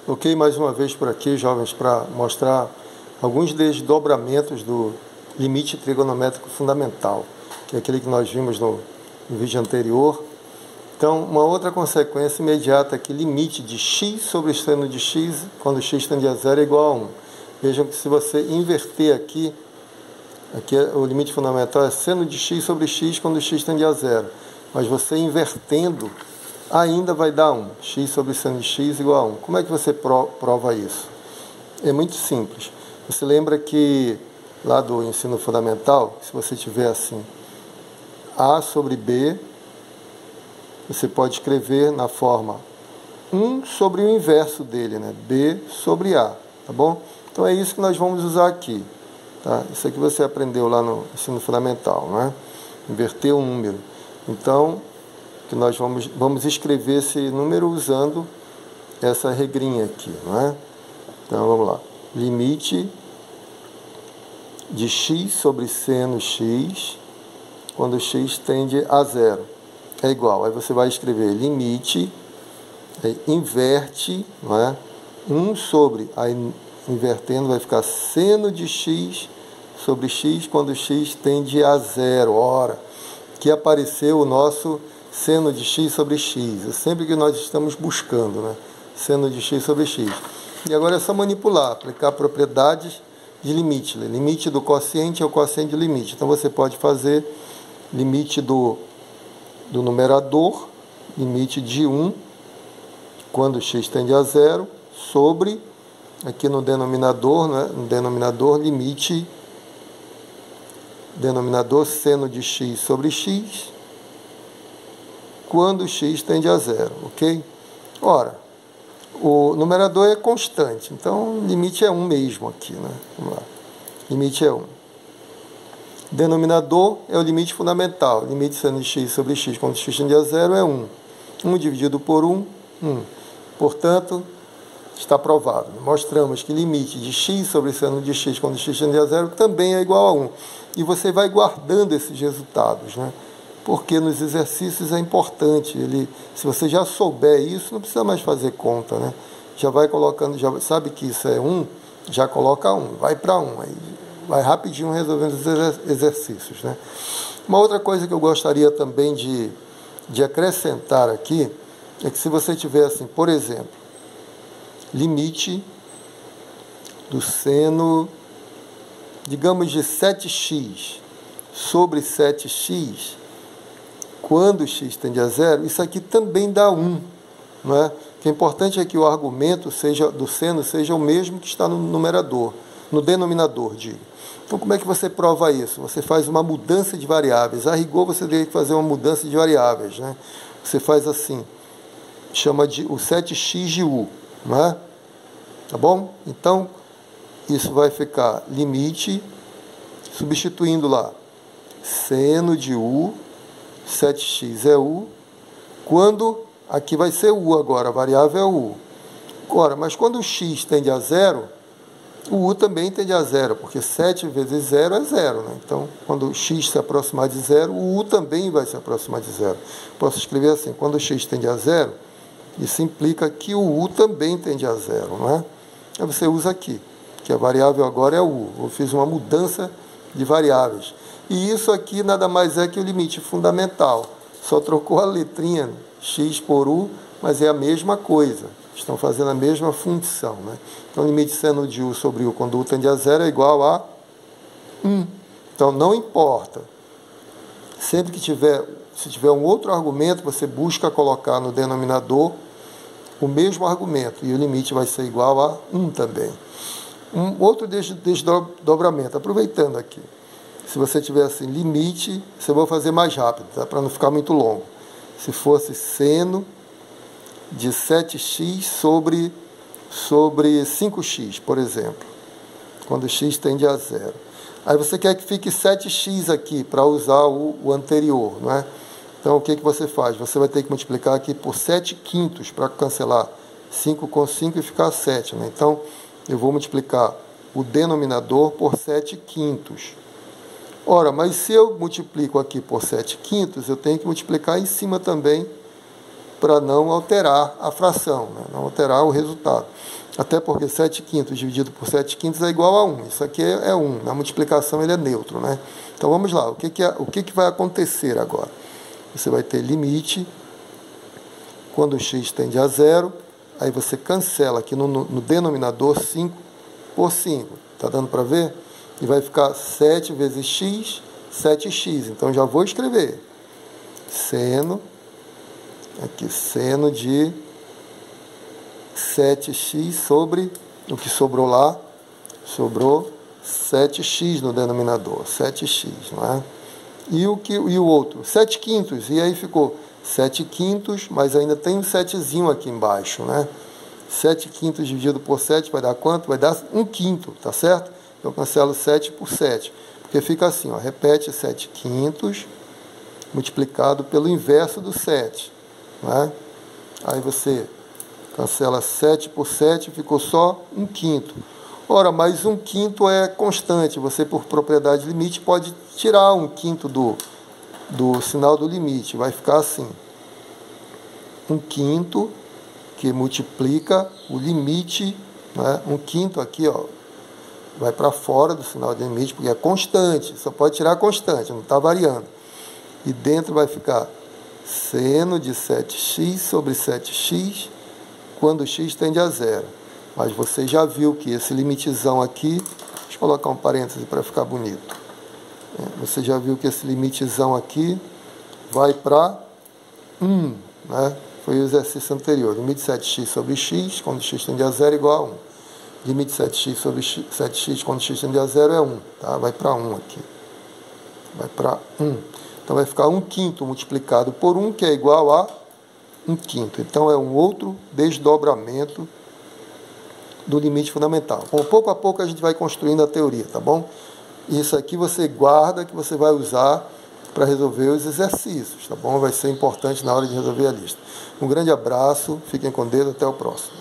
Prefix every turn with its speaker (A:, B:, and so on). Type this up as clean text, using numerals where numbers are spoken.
A: Ok, mais uma vez por aqui, jovens, para mostrar alguns desdobramentos do limite trigonométrico fundamental, que é aquele que nós vimos no vídeo anterior. Então, uma outra consequência imediata é que limite de x sobre seno de x, quando x tende a zero, é igual a 1. Vejam que se você inverter aqui o limite fundamental é seno de x sobre x quando x tende a zero. Mas você invertendo, ainda vai dar 1. X sobre seno de x igual a 1. Como é que você prova isso? É muito simples. Você lembra que lá do ensino fundamental, se você tiver assim, a sobre b, você pode escrever na forma 1 sobre o inverso dele, né? B sobre a, tá bom? Então é isso que nós vamos usar aqui, tá? Isso aqui você aprendeu lá no ensino fundamental, não é? Inverter o número. Então, que nós vamos escrever esse número usando essa regrinha aqui, não é? Então vamos lá. Limite de x sobre seno x quando x tende a zero é igual. Aí você vai escrever limite, aí inverte, não é? 1 sobre, aí invertendo vai ficar seno de x sobre x quando x tende a zero. Ora, que apareceu o nosso seno de x sobre x. É sempre que nós estamos buscando, né? Seno de x sobre x. E agora é só manipular, aplicar propriedades de limite. Limite do quociente é o quociente de limite. Então você pode fazer limite do numerador, limite de 1, quando x tende a zero, sobre, aqui no denominador, né? No denominador, limite, denominador seno de x sobre x, quando x tende a zero, ok? Ora, o numerador é constante, então o limite é 1 mesmo aqui, né? Vamos lá. Limite é 1. Denominador é o limite fundamental. Limite seno de x sobre x quando x tende a zero é 1. 1 dividido por 1, 1. Portanto, está provado. Mostramos que limite de x sobre seno de x quando x tende a zero também é igual a 1. E você vai guardando esses resultados, né? Porque nos exercícios é importante. Se você já souber isso, não precisa mais fazer conta, né? Já vai colocando, já sabe que isso é 1, já coloca 1, vai para 1. Aí vai rapidinho resolvendo os exercícios, né? Uma outra coisa que eu gostaria também de acrescentar aqui é que se você tiver assim, por exemplo, limite do seno, digamos, de 7x sobre 7x, quando x tende a zero, isso aqui também dá 1, não é? O que é importante é que o argumento do seno seja o mesmo que está no numerador, no denominador, digo. Então, como é que você prova isso? Você faz uma mudança de variáveis. A rigor, você teria que fazer uma mudança de variáveis, né? Você faz assim, chama de o 7x de u, não é? Tá bom? Então, isso vai ficar limite, substituindo lá, seno de u, 7x é u, quando aqui vai ser u agora, a variável é u. Ora, mas quando o x tende a zero, o u também tende a zero, porque 7 vezes 0 é 0, né? Então, quando o x se aproximar de zero, o u também vai se aproximar de zero. Posso escrever assim, quando o x tende a zero, isso implica que o u também tende a zero, não é? Aí você usa aqui, que a variável agora é o u. Eu fiz uma mudança de variáveis. E isso aqui nada mais é que o limite fundamental. Só trocou a letrinha x por u, mas é a mesma coisa. Estão fazendo a mesma função, né? Então, o limite seno de u sobre u quando u tende a zero é igual a 1. Então, não importa. Sempre que se tiver um outro argumento, você busca colocar no denominador o mesmo argumento. E o limite vai ser igual a 1 também. Um outro desdobramento, aproveitando aqui. Se você tiver assim, limite, você vai fazer mais rápido, tá? Para não ficar muito longo. Se fosse seno de 7x sobre 5x, por exemplo, quando x tende a zero. Aí você quer que fique 7x aqui, para usar o anterior, não é? Então, o que você faz? Você vai ter que multiplicar aqui por 7 quintos, para cancelar 5 com 5 e ficar 7, né? Então, eu vou multiplicar o denominador por 7 quintos. Ora, mas se eu multiplico aqui por 7 quintos, eu tenho que multiplicar em cima também para não alterar a fração, né? Não alterar o resultado. Até porque 7/5 dividido por 7/5 é igual a 1. Isso aqui é 1. Na multiplicação ele é neutro, né? Então vamos lá. O que vai acontecer agora? Você vai ter limite quando o x tende a 0. Aí você cancela aqui no denominador 5 por 5. Está dando para ver? E vai ficar 7 vezes x, 7x. Então já vou escrever. Seno de 7x sobre o que sobrou lá. Sobrou 7x no denominador. 7x, não é? E o outro? 7/5. E aí ficou 7/5, mas ainda tem um 7zinho aqui embaixo, né? 7/5 dividido por 7 vai dar quanto? Vai dar 1/5, tá certo? Eu cancelo 7 por 7, porque fica assim, ó, repete 7/5 multiplicado pelo inverso do 7, né? Aí você cancela 7 por 7, ficou só 1/5. Ora, mas 1/5 é constante, você por propriedade de limite pode tirar 1/5 do sinal do limite, vai ficar assim, 1/5 que multiplica o limite, né? 1/5 aqui, ó, vai para fora do sinal de limite, porque é constante, só pode tirar constante, não está variando. E dentro vai ficar seno de 7x sobre 7x, quando x tende a 0. Mas você já viu que esse limitezão aqui, deixa eu colocar um parêntese para ficar bonito. Você já viu que esse limitezão aqui vai para 1, né? Foi o exercício anterior. Limite 7x sobre x, quando x tende a 0, igual a 1. Limite 7x sobre 7x, quando x tende a 0, é 1. Tá? Vai para 1 aqui. Vai para 1. Então vai ficar 1/5 multiplicado por 1, que é igual a 1/5. Então é um outro desdobramento do limite fundamental. Bom, pouco a pouco a gente vai construindo a teoria, tá bom? Isso aqui você guarda, que você vai usar para resolver os exercícios, tá bom? Vai ser importante na hora de resolver a lista. Um grande abraço, fiquem com Deus, até o próximo.